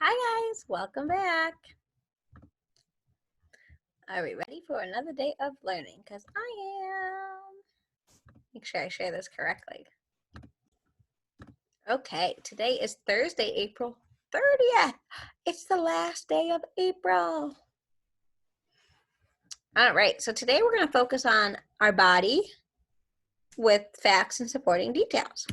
Hi guys, welcome back. Are we ready for another day of learning? Because I am. Make sure I share this correctly. Okay, today is Thursday, April 30th. It's the last day of April. All right, so today we're going to focus on our body with facts and supporting details.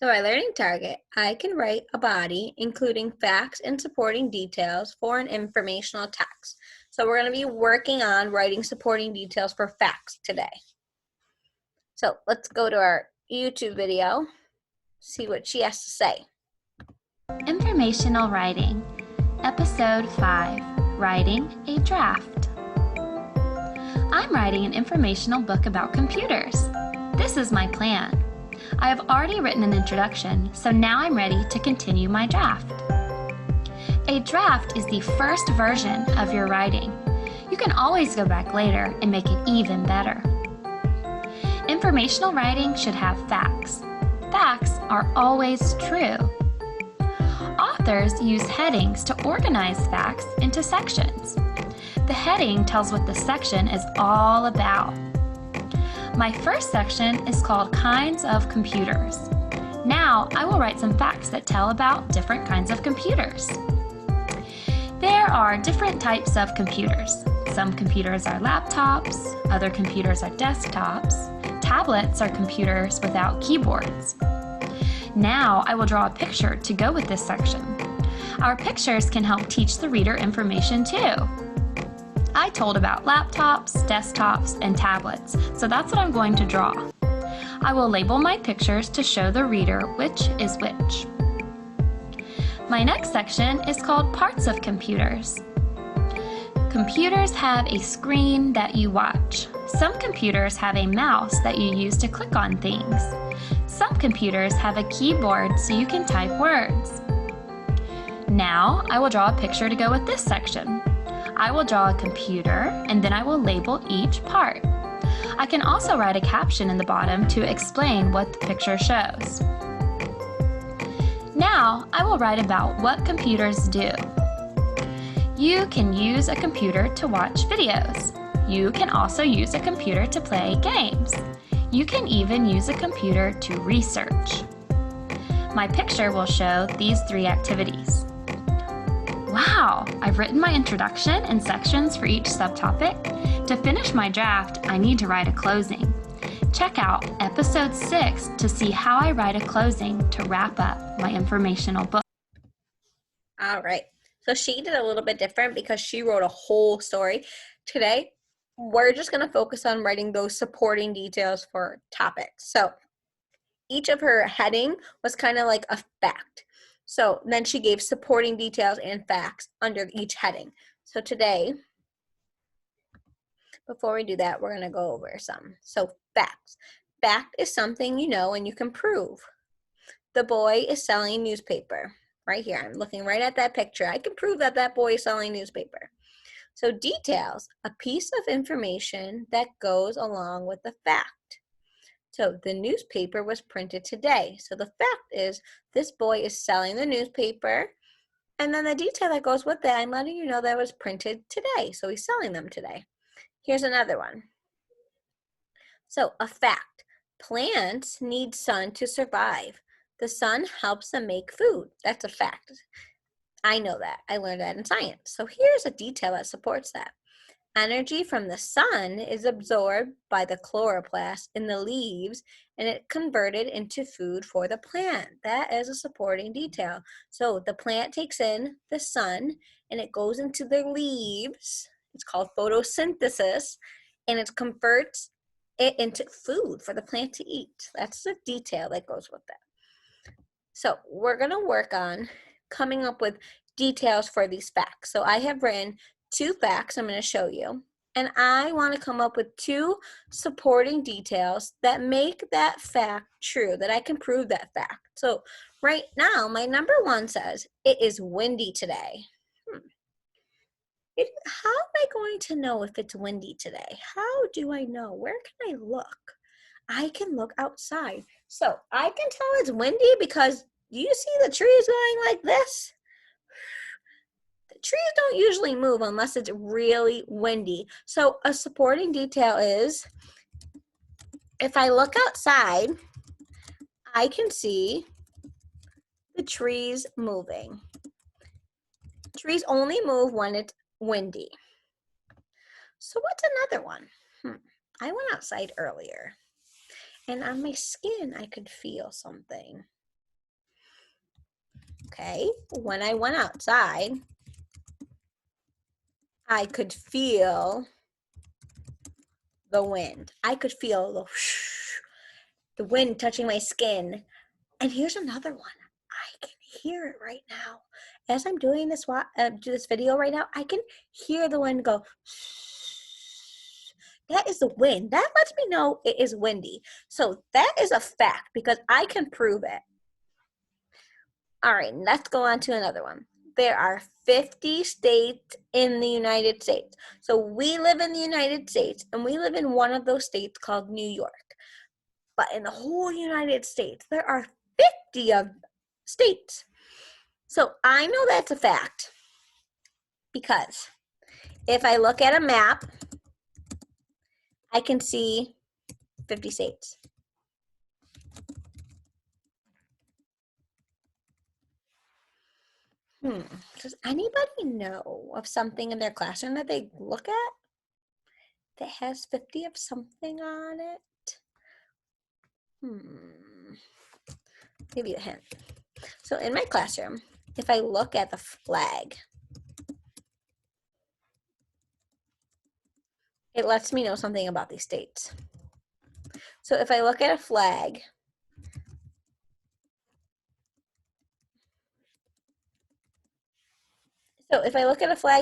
So our learning target, I can write a body including facts and supporting details for an informational text. So we're going to be working on writing supporting details for facts today. So let's go to our YouTube video, see what she has to say. Informational Writing, Episode 5, Writing a Draft. I'm writing an informational book about computers. This is my plan. I have already written an introduction, so now I'm ready to continue my draft. A draft is the first version of your writing. You can always go back later and make it even better. Informational writing should have facts. Facts are always true. Authors use headings to organize facts into sections. The heading tells what the section is all about. My first section is called Kinds of Computers. Now I will write some facts that tell about different kinds of computers. There are different types of computers. Some computers are laptops, other computers are desktops, tablets are computers without keyboards. Now I will draw a picture to go with this section. Our pictures can help teach the reader information too. I told about laptops, desktops, and tablets, so that's what I'm going to draw. I will label my pictures to show the reader which is which. My next section is called Parts of Computers. Computers have a screen that you watch. Some computers have a mouse that you use to click on things. Some computers have a keyboard so you can type words. Now I will draw a picture to go with this section. I will draw a computer and then I will label each part. I can also write a caption in the bottom to explain what the picture shows. Now I will write about what computers do. You can use a computer to watch videos. You can also use a computer to play games. You can even use a computer to research. My picture will show these 3 activities. Wow, I've written my introduction and sections for each subtopic. To finish my draft, I need to write a closing. Check out episode 6 to see how I write a closing to wrap up my informational book. All right, so she did a little bit different because she wrote a whole story. Today, we're just going to focus on writing those supporting details for topics. So each of her heading was kind of like a fact. So then she gave supporting details and facts under each heading. So today, before we do that, we're going to go over some. So facts. Fact is something you know and you can prove. The boy is selling newspaper. Right here, I'm looking right at that picture. I can prove that that boy is selling newspaper. So details, a piece of information that goes along with the fact. So the newspaper was printed today. So the fact is this boy is selling the newspaper, and then the detail that goes with that, I'm letting you know that it was printed today. So he's selling them today. Here's another one. So a fact, plants need sun to survive. The sun helps them make food. That's a fact. I know that. I learned that in science. So here's a detail that supports that. Energy from the sun is absorbed by the chloroplast in the leaves and it converted into food for the plant. That is a supporting detail. So the plant takes in the sun and it goes into the leaves. It's called photosynthesis, and it converts it into food for the plant to eat. That's the detail that goes with that. So we're going to work on coming up with details for these facts. So I have written 2 facts I'm going to show you, and I want to come up with 2 supporting details that make that fact true, that I can prove that fact. So right now, my number 1 says, it is windy today. How am I going to know if it's windy today? How do I know? Where can I look? I can look outside. So I can tell it's windy because do you see the trees going like this? trees don't usually move unless it's really windy. So a supporting detail is, if I look outside, I can see the trees moving. Trees only move when it's windy. So what's another one? I went outside earlier, and on my skin, I could feel something. Okay, when I went outside, I could feel the wind. I could feel the wind touching my skin. And here's another one. I can hear it right now. As I'm doing this video right now, I can hear the wind go. That is the wind. That lets me know it is windy. So that is a fact because I can prove it. All right, let's go on to another one. There are 50 states in the United States. So we live in the United States, and we live in one of those states called New York. But in the whole United States, there are 50 of states. So I know that's a fact because if I look at a map, I can see 50 states. Does anybody know of something in their classroom that they look at that has 50 of something on it? Give you a hint. So in my classroom, if I look at the flag, it lets me know something about these states. So if I look at a flag,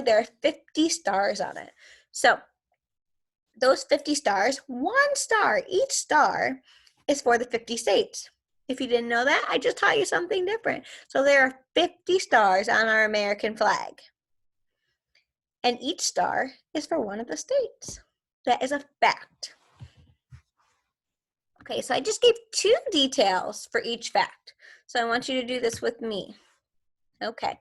there are 50 stars on it. So those 50 stars, one star, each star is for the 50 states. If you didn't know that, I just taught you something different. So there are 50 stars on our American flag. And each star is for one of the states. That is a fact. Okay, so I just gave 2 details for each fact. So I want you to do this with me. Okay,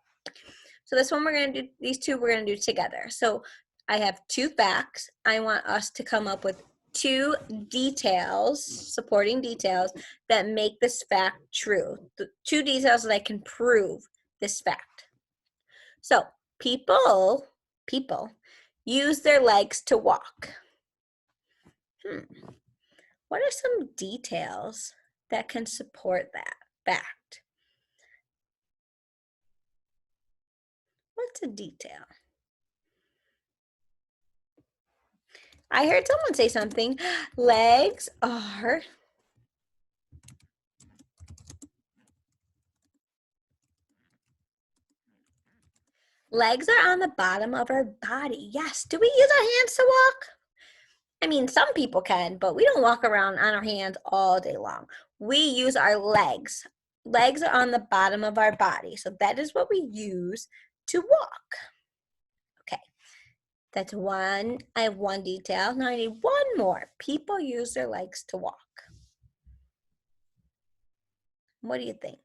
so this one we're going to do, these 2 we're going to do together. So I have 2 facts. I want us to come up with 2 details, supporting details, that make this fact true. The 2 details that I can prove this fact. So people use their legs to walk. What are some details that can support that fact? What's a detail? I heard someone say something. Legs are on the bottom of our body. Yes. Do we use our hands to walk? I mean, some people can, but we don't walk around on our hands all day long. We use our legs. Legs are on the bottom of our body. So that is what we use to walk. Okay. That's one. I have 1 detail. Now I need 1 more. People use their legs to walk. What do you think?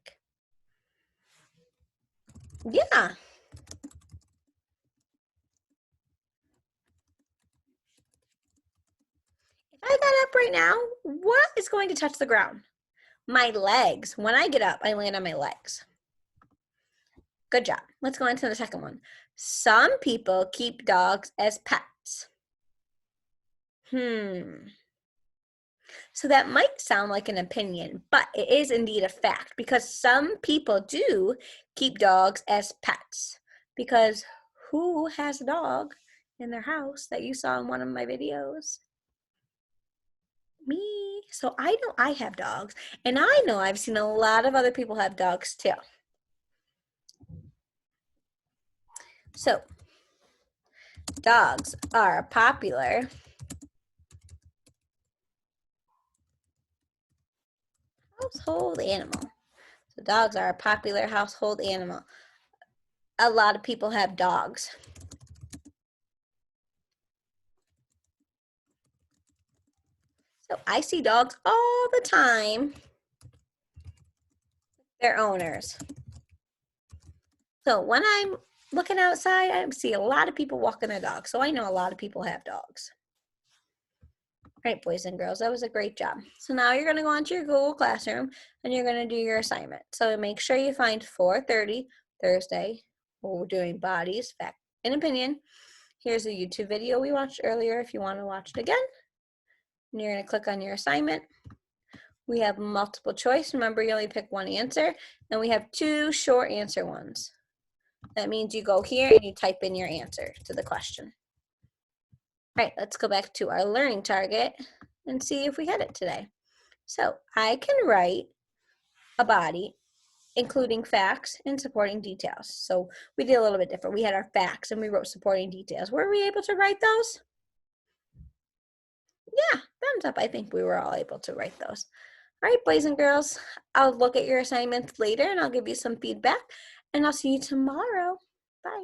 Yeah. If I got up right now, what is going to touch the ground? My legs. When I get up, I land on my legs. Good job. Let's go into the second one. Some people keep dogs as pets. So that might sound like an opinion, but it is indeed a fact because some people do keep dogs as pets. Because who has a dog in their house that you saw in one of my videos? Me. So I know I have dogs, and I know I've seen a lot of other people have dogs too. So dogs are a popular household animal. So dogs are a popular household animal. A lot of people have dogs. So I see dogs all the time. Their owners. So when I'm looking outside, I see a lot of people walking their dogs. So I know a lot of people have dogs. All right, boys and girls, that was a great job. So now you're going to go onto your Google Classroom and you're going to do your assignment. So make sure you find 4:30 Thursday. We're doing bodies, fact, and opinion. Here's a YouTube video we watched earlier if you want to watch it again. And you're going to click on your assignment. We have multiple choice. Remember, you only pick one answer. And we have 2 short answer ones. That means you go here and you type in your answer to the question. All right, let's go back to our learning target and see if we hit it today. So I can write a body including facts and supporting details. So we did a little bit different. We had our facts and we wrote supporting details. Were we able to write those? Yeah, thumbs up. I think we were all able to write those. All right, boys and girls, I'll look at your assignments later and I'll give you some feedback and I'll see you tomorrow. Bye.